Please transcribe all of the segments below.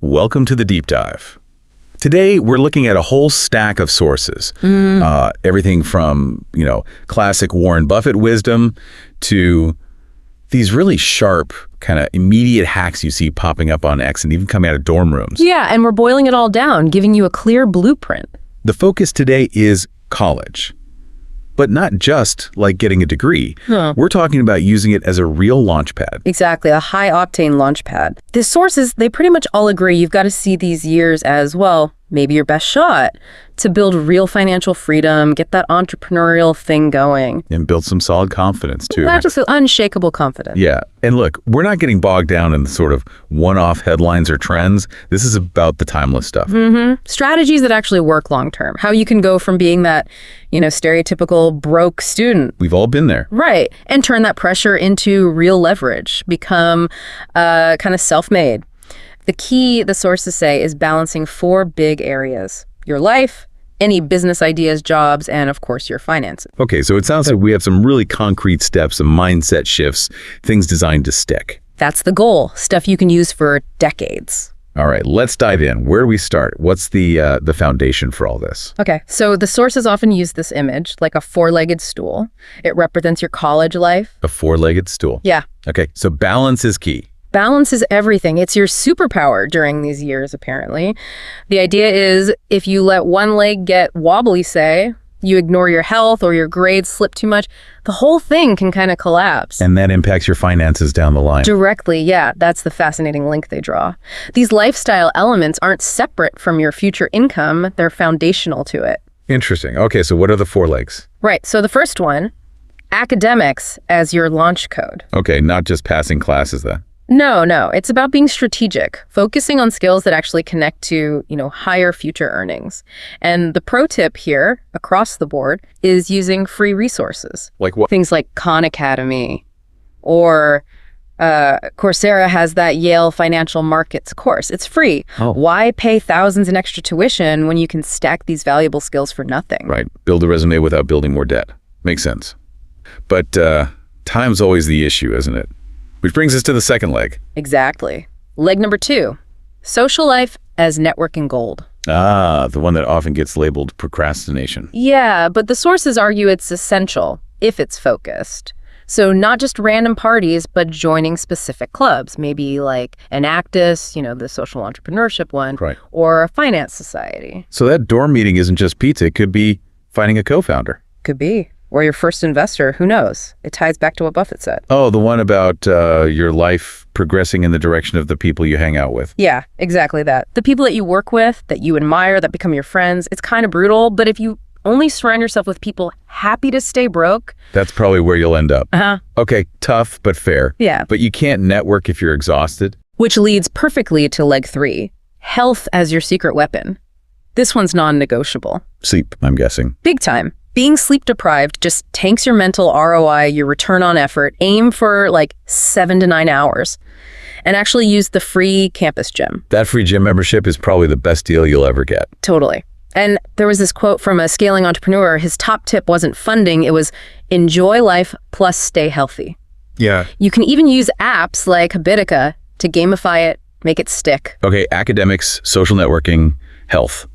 Welcome to the Deep Dive. Today, we're looking at a whole stack of sources. Everything from, classic Warren Buffett wisdom to these really sharp, kind of immediate hacks you see popping up on X and even coming out of dorm rooms. Yeah, and we're boiling it all down, giving you a clear blueprint. The focus today is college. But not just like getting a degree. We're talking about using it as a real launchpad. Exactly, a high-octane launchpad. The sources, they pretty much all agree you've got to see these years as, well, maybe your best shot to build real financial freedom, get that entrepreneurial thing going. And build some solid confidence, too. Not just unshakable confidence. Yeah. And look, we're not getting bogged down in the sort of one-off headlines or trends. This is about the timeless stuff. Strategies that actually work long-term. How you can go from being that, stereotypical broke student. We've all been there. Right. And turn that pressure into real leverage. Become kind of self-made. The key, the sources say, is balancing 4 big areas: your life, any business ideas, jobs, and of course your finances. Okay, so it sounds like we have some really concrete steps, some mindset shifts, things designed to stick. That's the goal, stuff you can use for decades. All right, let's dive in. Where do we start? What's the foundation for all this? Okay, so the sources often use this image, like a 4-legged stool. It represents your college life. A 4-legged stool. Yeah. Okay, so balance is key. Balance is everything. It's your superpower during these years, apparently. The idea is if you let one leg get wobbly, say, you ignore your health or your grades slip too much, the whole thing can kind of collapse. And that impacts your finances down the line. Directly, yeah. That's the fascinating link they draw. These lifestyle elements aren't separate from your future income. They're foundational to it. Interesting. Okay, so what are the 4 legs? Right. So the first one, academics as your launch code. Okay, not just passing classes then. No. It's about being strategic, focusing on skills that actually connect to, higher future earnings. And the pro tip here, across the board, is using free resources. Like what? Things like Khan Academy, or Coursera has that Yale Financial Markets course. It's free. Why pay thousands in extra tuition when you can stack these valuable skills for nothing? Right. Build a resume without building more debt. Makes sense. But time's always the issue, isn't it? Which brings us to the second leg. Exactly. Leg number 2, social life as networking gold. Ah, the one that often gets labeled procrastination. Yeah, but the sources argue it's essential if it's focused. So not just random parties, but joining specific clubs, maybe like an Actus, the social entrepreneurship one, right, or a finance society. So that dorm meeting isn't just pizza. It could be finding a co-founder. Could be. Or your first investor, who knows? It ties back to what Buffett said. Oh, the one about your life progressing in the direction of the people you hang out with. Yeah, exactly that. The people that you work with, that you admire, that become your friends, it's kind of brutal, but if you only surround yourself with people happy to stay broke... That's probably where you'll end up. Okay, tough, but fair. Yeah. But you can't network if you're exhausted. Which leads perfectly to leg 3, health as your secret weapon. This one's non-negotiable. Sleep, I'm guessing. Big time. Being sleep deprived just tanks your mental ROI, your return on effort. Aim for like 7 to 9 hours and actually use the free campus gym. That free gym membership is probably the best deal you'll ever get. Totally. And there was this quote from a scaling entrepreneur. His top tip wasn't funding. It was enjoy life plus stay healthy. Yeah. You can even use apps like Habitica to gamify it, make it stick. Okay, academics, social networking, health.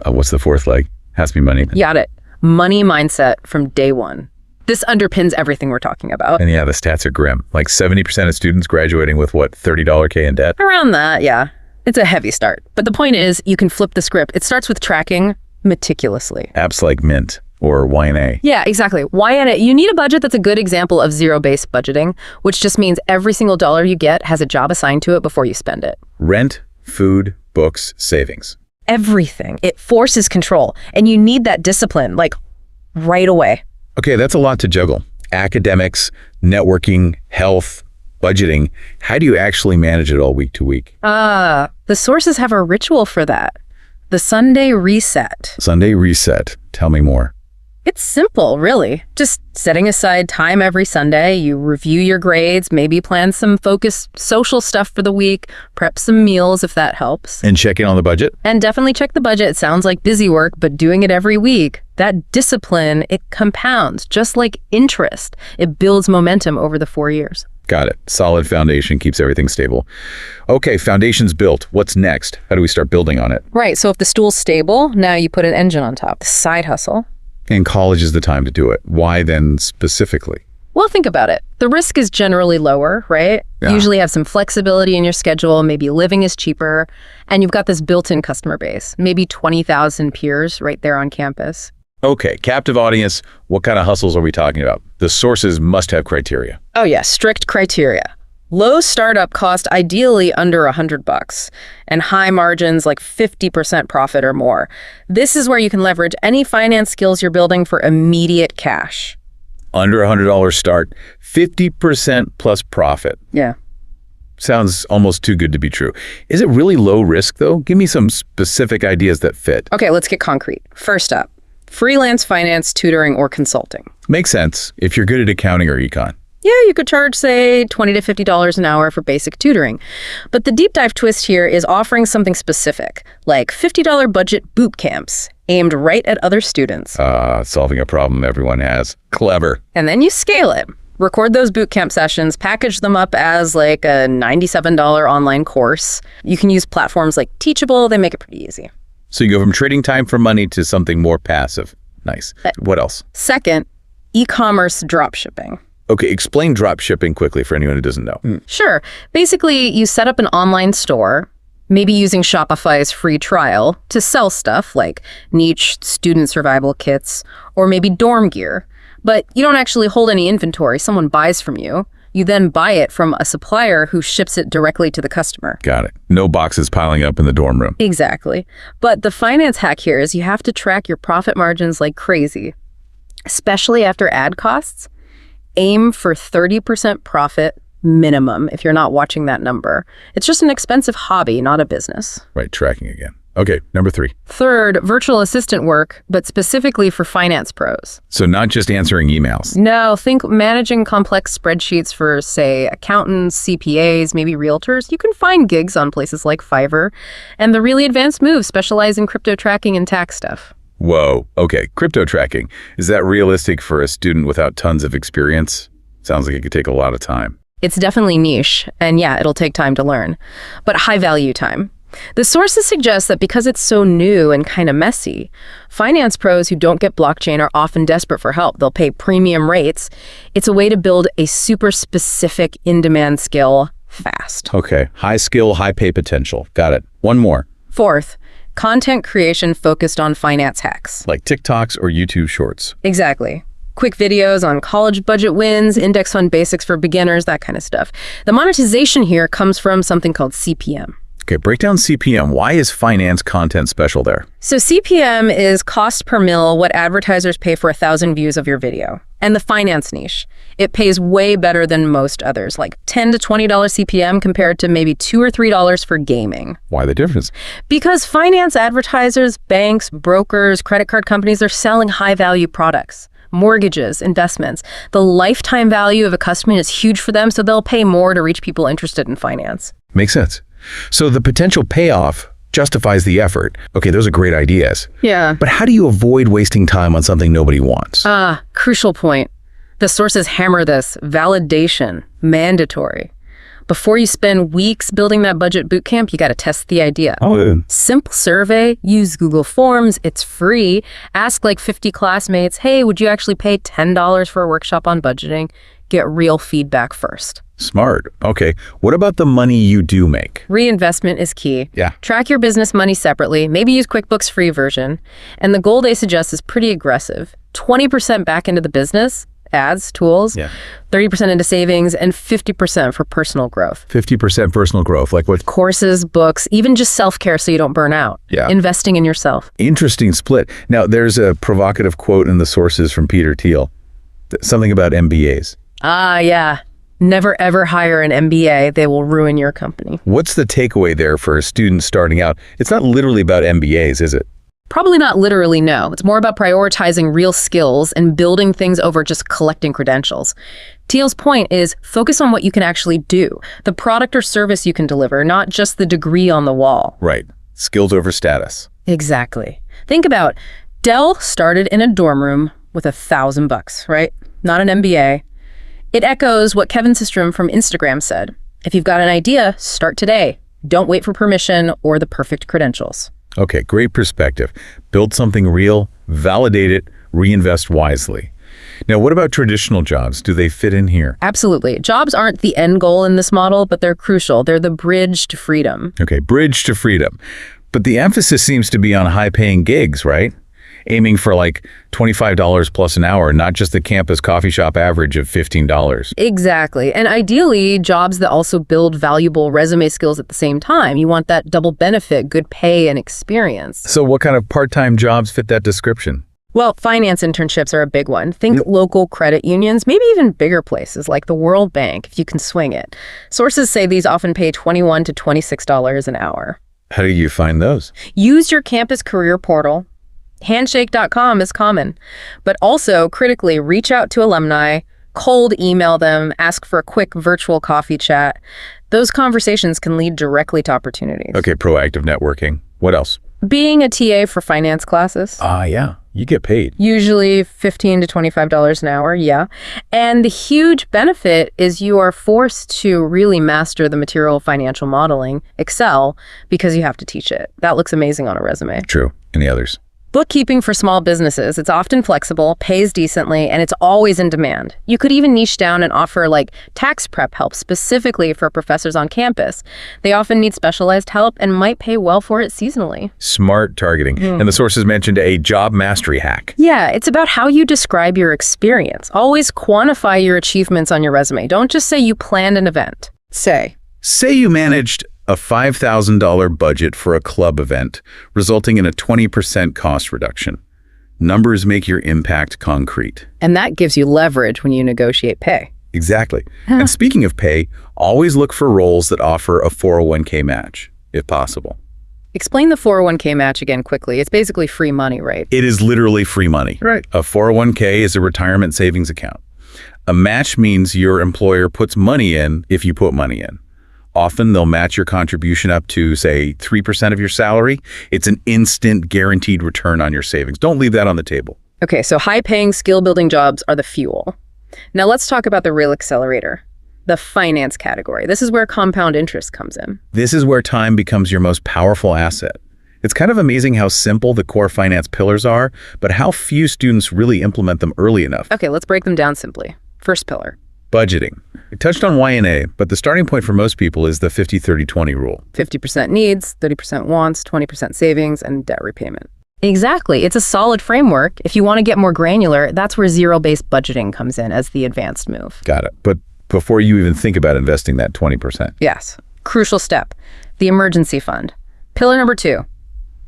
What's the 4th leg? Has to be money. Got it. Money mindset from day one. This underpins everything we're talking about. And yeah, the stats are grim. Like 70% of students graduating with what, $30K in debt? Around that, yeah. It's a heavy start. But the point is, you can flip the script. It starts with tracking meticulously. Apps like Mint or YNA. Yeah, exactly. YNA, you need a budget that's a good example of zero-based budgeting, which just means every single dollar you get has a job assigned to it before you spend it. Rent, food, books, savings. Everything. It forces control, and you need that discipline, like, right away. Okay, that's a lot to juggle. Academics, networking, health, budgeting. How do you actually manage it all week to week? The sources have a ritual for that. The Sunday reset. Sunday reset. Tell me more. It's simple, really. Just setting aside time every Sunday. You review your grades, maybe plan some focused social stuff for the week, prep some meals if that helps. And check in on the budget? And definitely check the budget. It sounds like busy work, but doing it every week. That discipline, it compounds, just like interest. It builds momentum over the 4 years. Got it. Solid foundation keeps everything stable. Okay, foundation's built. What's next? How do we start building on it? Right, so if the stool's stable, now you put an engine on top, the side hustle. And college is the time to do it. Why then specifically? Well, think about it. The risk is generally lower, right? Yeah. You usually have some flexibility in your schedule, maybe living is cheaper, and you've got this built-in customer base, maybe 20,000 peers right there on campus. Okay, captive audience. What kind of hustles are we talking about? The sources must have criteria. Oh yeah, strict criteria. Low startup cost, ideally under $100, and high margins like 50% profit or more. This is where you can leverage any finance skills you're building for immediate cash. Under $100 start, 50% plus profit. Yeah. Sounds almost too good to be true. Is it really low risk though? Give me some specific ideas that fit. Okay, let's get concrete. First up, freelance finance, tutoring, or consulting. Makes sense if you're good at accounting or econ. Yeah, you could charge, say, $20 to $50 an hour for basic tutoring. But the deep dive twist here is offering something specific, like $50 budget boot camps, aimed right at other students. Solving a problem everyone has. Clever. And then you scale it. Record those boot camp sessions, package them up as like a $97 online course. You can use platforms like Teachable. They make it pretty easy. So you go from trading time for money to something more passive. Nice. What else? Second, e-commerce dropshipping. Okay, explain drop shipping quickly for anyone who doesn't know. Sure. Basically, you set up an online store, maybe using Shopify's free trial, to sell stuff like niche student survival kits or maybe dorm gear. But you don't actually hold any inventory. Someone buys from you. You then buy it from a supplier who ships it directly to the customer. Got it. No boxes piling up in the dorm room. Exactly. But the finance hack here is you have to track your profit margins like crazy, especially after ad costs. Aim for 30% profit minimum if you're not watching that number. It's just an expensive hobby, not a business. Right, tracking again. Okay, number 3. Third, virtual assistant work, but specifically for finance pros. So not just answering emails. No, think managing complex spreadsheets for, say, accountants, CPAs, maybe realtors. You can find gigs on places like Fiverr. And the really advanced moves specialize in crypto tracking and tax stuff. Whoa. Okay, crypto tracking. Is that realistic for a student without tons of experience? Sounds like it could take a lot of time. It's definitely niche, and yeah, it'll take time to learn, but high value time. The sources suggest that because it's so new and kind of messy, finance pros who don't get blockchain are often desperate for help. They'll pay premium rates. It's a way to build a super specific in-demand skill fast. Okay, high skill, high pay potential. Got it. One more. Fourth, content creation focused on finance hacks. Like TikToks or YouTube shorts. Exactly. Quick videos on college budget wins, index fund basics for beginners, that kind of stuff. The monetization here comes from something called CPM. Okay, break down CPM. Why is finance content special there? So CPM is cost per mil, what advertisers pay for 1,000 views of your video. And the finance niche, it pays way better than most others, like $10 to $20 CPM compared to maybe $2 or $3 for gaming. Why the difference? Because finance advertisers, banks, brokers, credit card companies, they're selling high-value products. Mortgages, investments. The lifetime value of a customer is huge for them, so they'll pay more to reach people interested in finance. Makes sense. So the potential payoff justifies the effort. Okay, those are great ideas. Yeah. But how do you avoid wasting time on something nobody wants? Crucial point. The sources hammer this. Validation. Mandatory. Before you spend weeks building that budget bootcamp, you got to test the idea. Simple survey, use Google Forms, it's free. Ask like 50 classmates, hey, would you actually pay $10 for a workshop on budgeting? Get real feedback first. Smart. Okay, what about the money you do make? Reinvestment is key. Yeah. Track your business money separately, maybe use QuickBooks free version. And the goal they suggest is pretty aggressive. 20% back into the business, ads, tools, 30% into savings, and 50% for personal growth. 50% personal growth, like what? Courses, books, even just self-care so you don't burn out. Yeah. Investing in yourself. Interesting split. Now, there's a provocative quote in the sources from Peter Thiel, something about MBAs. Yeah. Never ever hire an MBA. They will ruin your company. What's the takeaway there for a student starting out? It's not literally about MBAs, is it? Probably not literally, no. It's more about prioritizing real skills and building things over just collecting credentials. Thiel's point is focus on what you can actually do, the product or service you can deliver, not just the degree on the wall. Right. Skills over status. Exactly. Think about Dell started in a dorm room with $1,000, right? Not an MBA. It echoes what Kevin Systrom from Instagram said. If you've got an idea, start today. Don't wait for permission or the perfect credentials. Okay, great perspective. Build something real, validate it, reinvest wisely. Now, what about traditional jobs? Do they fit in here? Absolutely. Jobs aren't the end goal in this model, but they're crucial. They're the bridge to freedom. Okay, bridge to freedom. But the emphasis seems to be on high-paying gigs, right? Aiming for like $25 plus an hour, not just the campus coffee shop average of $15. Exactly. And ideally, jobs that also build valuable resume skills at the same time. You want that double benefit, good pay and experience. So what kind of part-time jobs fit that description? Well, finance internships are a big one. Think local credit unions, maybe even bigger places like the World Bank, if you can swing it. Sources say these often pay $21 to $26 an hour. How do you find those? Use your campus career portal. Handshake.com is common. But also, critically, reach out to alumni, cold email them, ask for a quick virtual coffee chat. Those conversations can lead directly to opportunities. Okay, proactive networking. What else? Being a TA for finance classes. Yeah. You get paid. Usually $15 to $25 an hour, yeah. And the huge benefit is you are forced to really master the material financial modeling, Excel, because you have to teach it. That looks amazing on a resume. True. Any others? Bookkeeping for small businesses. It's often flexible, pays decently, and it's always in demand. You could even niche down and offer like tax prep help specifically for professors on campus. They often need specialized help and might pay well for it seasonally. Smart targeting. And the sources mentioned a job mastery hack. Yeah, it's about how you describe your experience. Always quantify your achievements on your resume. Don't just say you planned an event. Say you managed a $5,000 budget for a club event, resulting in a 20% cost reduction. Numbers make your impact concrete. And that gives you leverage when you negotiate pay. Exactly. And speaking of pay, always look for roles that offer a 401k match, if possible. Explain the 401k match again quickly. It's basically free money, right? It is literally free money. Right. A 401k is a retirement savings account. A match means your employer puts money in if you put money in. Often they'll match your contribution up to, say, 3% of your salary. It's an instant guaranteed return on your savings. Don't leave that on the table. Okay, so high-paying, skill-building jobs are the fuel. Now let's talk about the real accelerator, the finance category. This is where compound interest comes in. This is where time becomes your most powerful asset. It's kind of amazing how simple the core finance pillars are, but how few students really implement them early enough. Okay, let's break them down simply. First pillar. Budgeting. It touched on Y&A, but the starting point for most people is the 50-30-20 rule. 50% needs, 30% wants, 20% savings, and debt repayment. Exactly. It's a solid framework. If you want to get more granular, that's where zero-based budgeting comes in as the advanced move. Got it. But before you even think about investing that 20%. Yes. Crucial step. The emergency fund. Pillar number 2.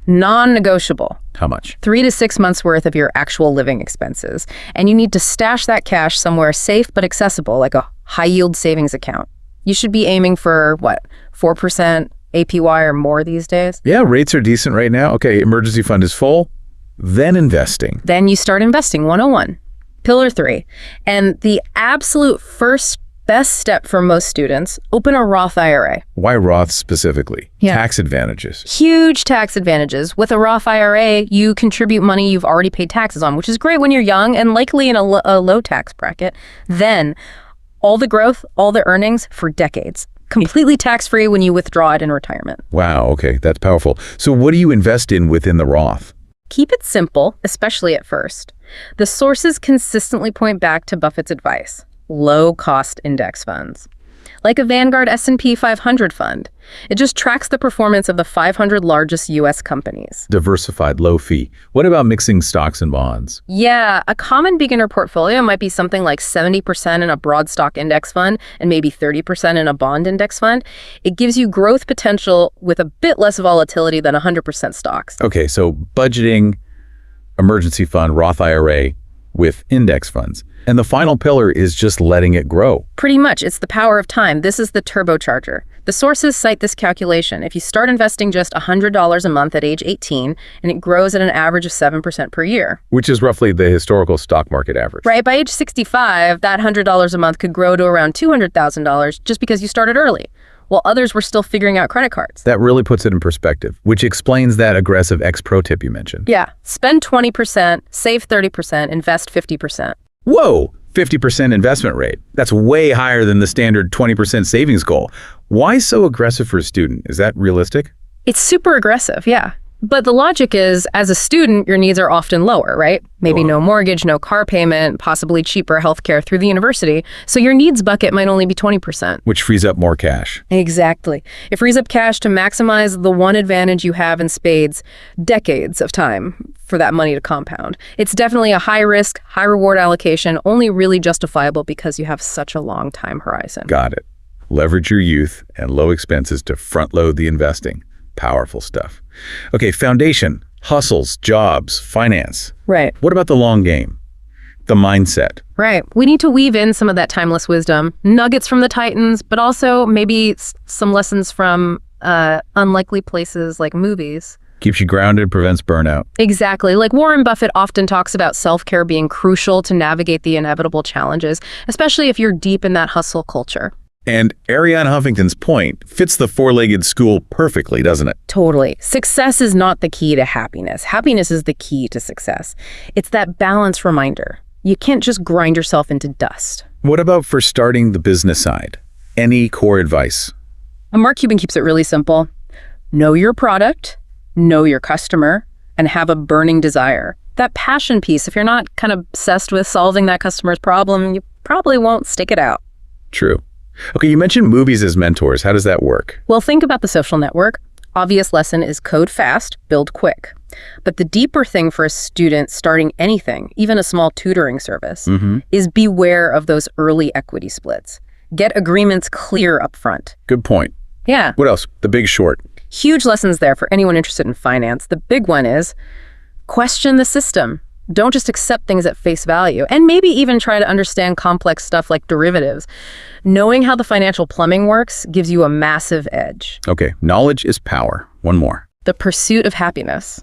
Non-negotiable. How much? 3 to 6 months worth of your actual living expenses. And you need to stash that cash somewhere safe but accessible, like a high-yield savings account. You should be aiming for, 4% APY or more these days? Yeah, rates are decent right now. Okay, emergency fund is full. Then investing. Then you start investing 101. Pillar 3. And the absolute first best step for most students, open a Roth IRA. Why Roth specifically? Yeah. Tax advantages. Huge tax advantages. With a Roth IRA, you contribute money you've already paid taxes on, which is great when you're young and likely in a low tax bracket. Then, all the growth, all the earnings for decades. Completely tax-free when you withdraw it in retirement. Wow, okay, that's powerful. So what do you invest in within the Roth? Keep it simple, especially at first. The sources consistently point back to Buffett's advice. Low-cost index funds, like a Vanguard S&P 500 fund. It just tracks the performance of the 500 largest U.S. companies. Diversified, low fee. What about mixing stocks and bonds? Yeah, a common beginner portfolio might be something like 70% in a broad stock index fund and maybe 30% in a bond index fund. It gives you growth potential with a bit less volatility than 100% stocks. Okay, so budgeting, emergency fund, Roth IRA with index funds. And the final pillar is just letting it grow. Pretty much. It's the power of time. This is the turbocharger. The sources cite this calculation. If you start investing just $100 a month at age 18, and it grows at an average of 7% per year. Which is roughly the historical stock market average. Right. By age 65, that $100 a month could grow to around $200,000 just because you started early, while others were still figuring out credit cards. That really puts it in perspective, which explains that aggressive X-Pro tip you mentioned. Yeah. Spend 20%, save 30%, invest 50%. Whoa, 50% investment rate. That's way higher than the standard 20% savings goal. Why so aggressive for a student? Is that realistic? It's super aggressive, yeah. But the logic is, as a student, your needs are often lower, right? Maybe no mortgage, no car payment, possibly cheaper healthcare through the university. So your needs bucket might only be 20%. Which frees up more cash. Exactly. It frees up cash to maximize the one advantage you have in spades, decades of time for that money to compound. It's definitely a high risk, high reward allocation, only really justifiable because you have such a long time horizon. Got it. Leverage your youth and low expenses to front load the investing. Powerful stuff. Okay, foundation, hustles, jobs, finance. Right. What about the long game? The mindset. Right. We need to weave in some of that timeless wisdom, nuggets from the Titans, but also maybe some lessons from unlikely places like movies. Keeps you grounded, prevents burnout. Exactly. Like Warren Buffett often talks about self-care being crucial to navigate the inevitable challenges, especially if you're deep in that hustle culture. And Arianna Huffington's point fits the four-legged stool perfectly, doesn't it? Totally. Success is not the key to happiness. Happiness is the key to success. It's that balance reminder. You can't just grind yourself into dust. What about for starting the business side? Any core advice? Mark Cuban keeps it really simple. Know your product, know your customer, and have a burning desire. That passion piece, if you're not kind of obsessed with solving that customer's problem, you probably won't stick it out. True. Okay, you mentioned movies as mentors. How does that work? Well, think about The Social Network. Obvious lesson is code fast, build quick. But the deeper thing for a student starting anything, even a small tutoring service, is beware of those early equity splits. Get agreements clear up front. Good point. Yeah. What else? The Big Short. Huge lessons there for anyone interested in finance. The big one is question the system. Don't just accept things at face value, and maybe even try to understand complex stuff like derivatives. Knowing how the financial plumbing works gives you a massive edge. Okay, knowledge is power. One more. The pursuit of happiness.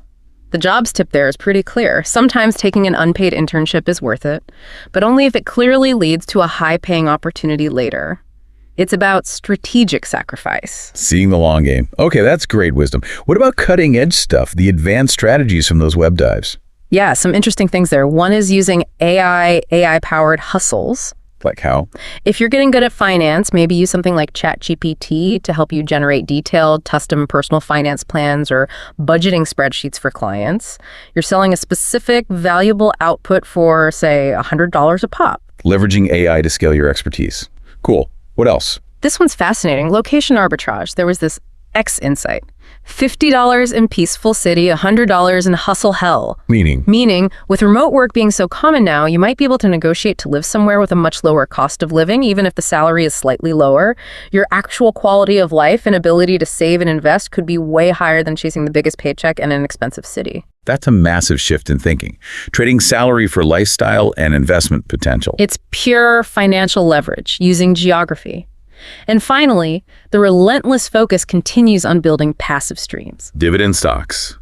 The jobs tip there is pretty clear. Sometimes taking an unpaid internship is worth it, but only if it clearly leads to a high-paying opportunity later. It's about strategic sacrifice. Seeing the long game. Okay, that's great wisdom. What about cutting-edge stuff, the advanced strategies from those web dives? Yeah, some interesting things there. One is using AI-powered hustles. Like how? If you're getting good at finance, maybe use something like ChatGPT to help you generate detailed, custom personal finance plans or budgeting spreadsheets for clients. You're selling a specific, valuable output for, say, $100 a pop. Leveraging AI to scale your expertise. Cool. What else? This one's fascinating. Location arbitrage. There was this X insight. $50 in peaceful city, $100 in hustle hell. Meaning, with remote work being so common now, you might be able to negotiate to live somewhere with a much lower cost of living, even if the salary is slightly lower. Your actual quality of life and ability to save and invest could be way higher than chasing the biggest paycheck in an expensive city. That's a massive shift in thinking. Trading salary for lifestyle and investment potential. It's pure financial leverage using geography. And finally, the relentless focus continues on building passive streams. Dividend stocks.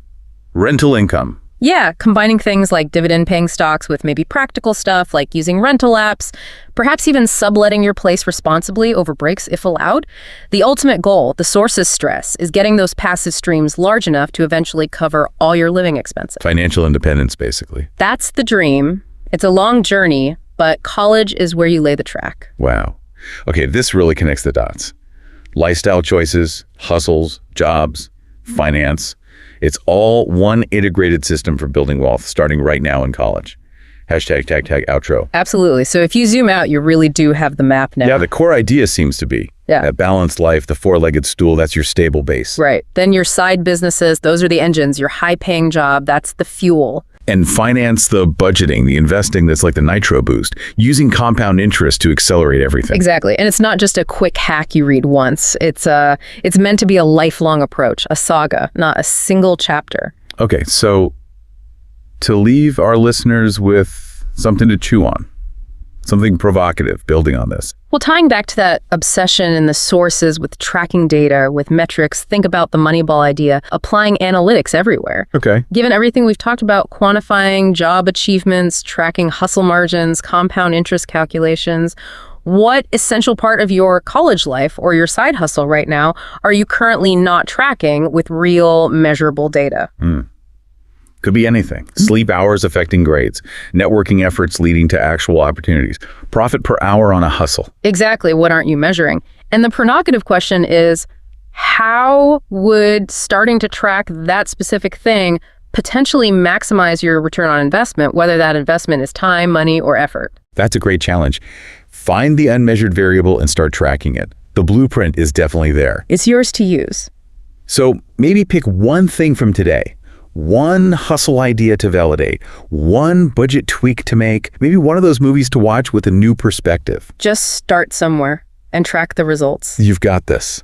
Rental income. Yeah, combining things like dividend-paying stocks with maybe practical stuff like using rental apps, perhaps even subletting your place responsibly over breaks if allowed. The ultimate goal, the source's stress, is getting those passive streams large enough to eventually cover all your living expenses. Financial independence, basically. That's the dream. It's a long journey, but college is where you lay the track. Wow. Okay, this really connects the dots. Lifestyle choices, hustles, jobs, finance. It's all one integrated system for building wealth starting right now in college. Hashtag tag outro. Absolutely. So if you zoom out, you really do have the map now. Yeah, the core idea seems to be that balanced life, the four-legged stool, that's your stable base. Right. Then your side businesses, those are the engines. Your high-paying job, that's the fuel. And finance the budgeting, the investing that's like the nitro boost, using compound interest to accelerate everything. Exactly. And it's not just a quick hack you read once. It's meant to be a lifelong approach, a saga, not a single chapter. Okay, so to leave our listeners with something to chew on, something provocative, building on this. Well, tying back to that obsession and the sources with tracking data, with metrics, think about the Moneyball idea, applying analytics everywhere. Okay. Given everything we've talked about, quantifying job achievements, tracking hustle margins, compound interest calculations, what essential part of your college life or your side hustle right now are you currently not tracking with real measurable data? Could be anything. Sleep hours affecting grades, networking efforts leading to actual opportunities, profit per hour on a hustle. Exactly. What aren't you measuring? And the provocative question is, how would starting to track that specific thing potentially maximize your return on investment, whether that investment is time, money, or effort? That's a great challenge. Find the unmeasured variable and start tracking it. The blueprint is definitely there. It's yours to use. So maybe pick one thing from today, one hustle idea to validate, one budget tweak to make, maybe one of those movies to watch with a new perspective. Just start somewhere and track the results. You've got this.